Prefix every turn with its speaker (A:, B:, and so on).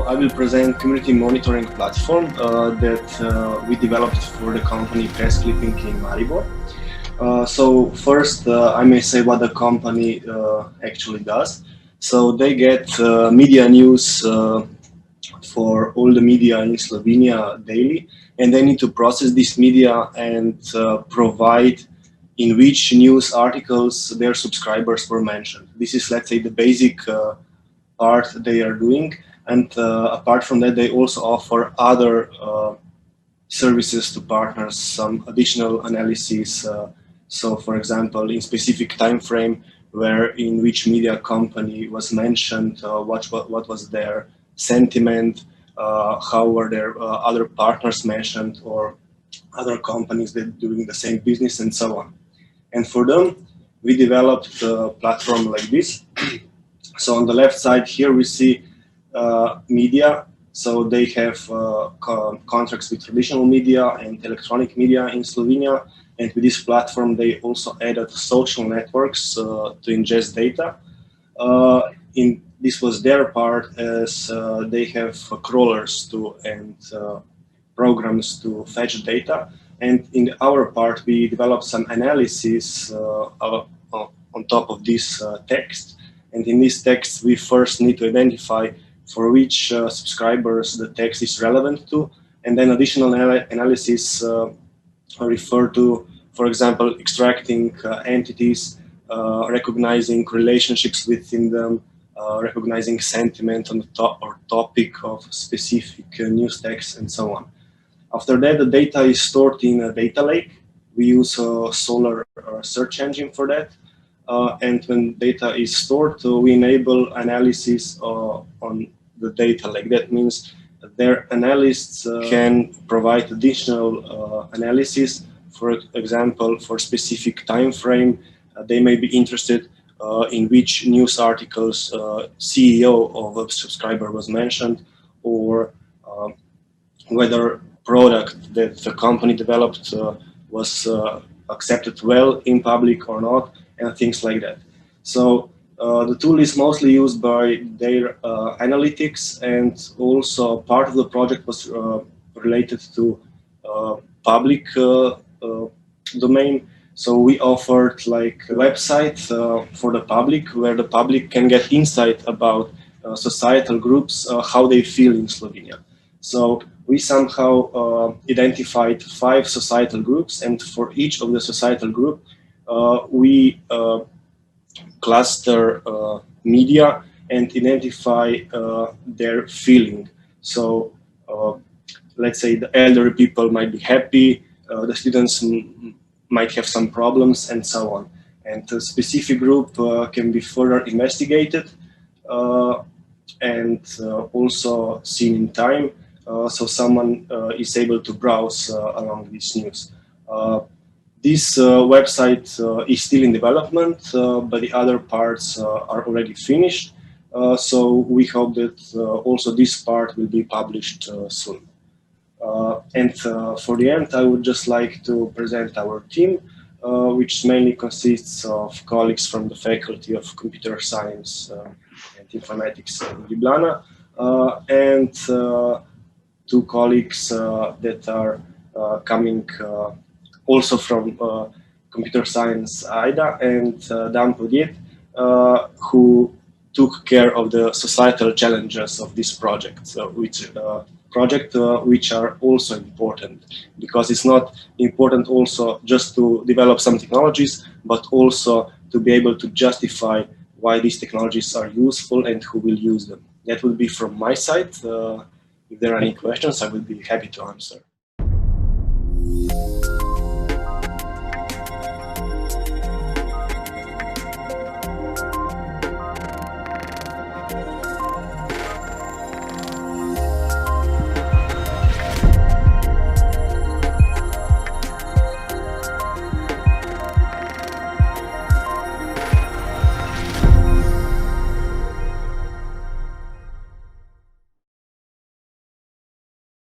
A: I will present community monitoring platform that we developed for the company Press Clipping in Maribor. So first, I may say what the company actually does. So they get media news for all the media in Slovenia daily, and they need to process this media and provide in which news articles their subscribers were mentioned. This is, let's say, the basic part they are doing. And apart from that, they also offer other services to partners, some additional analyses. So, for example, in specific time frame, where in which media company was mentioned, what was their sentiment, how were their other partners mentioned, or other companies that doing the same business, and so on. And for them, we developed a platform like this. So on the left side here, we see media. So they have contracts with traditional media and electronic media in Slovenia. And with this platform, they also added social networks to ingest data. This was their part, as they have crawlers and programs to fetch data. And in our part, we developed some analysis on top of this text. And in this text, we first need to identify for which subscribers the text is relevant to. And then additional analysis refer to, for example, extracting entities, recognizing relationships within them, recognizing sentiment on the topic of specific news text, and so on. After that, the data is stored in a data lake. We use a Solr search engine for that. And when data is stored, we enable analysis on the data lake. That means their analysts can provide additional analysis. For example, for specific time frame, they may be interested in which news articles CEO of a subscriber was mentioned, or whether product that the company developed was accepted well in public or not, and things like that. So the tool is mostly used by their analytics, and also part of the project was related to public domain. So we offered like a website for the public, where the public can get insight about societal groups, how they feel in Slovenia. So we somehow identified 5 societal groups, and for each of the societal group, we cluster media and identify their feeling. So let's say the elderly people might be happy, the students might have some problems, and so on. And a specific group can be further investigated and also seen in time. So someone is able to browse along this news. This website is still in development, but the other parts are already finished. So we hope that also this part will be published soon. And for the end, I would just like to present our team, which mainly consists of colleagues from the Faculty of Computer Science and Informatics in Ljubljana, and 2 colleagues that are coming also from Computer Science AIDA, and Dan Podjet, who took care of the societal challenges of this project, which are also important, because it's not important also just to develop some technologies, but also to be able to justify why these technologies are useful and who will use them. That will be from my side. If there are any questions, I will be happy to answer.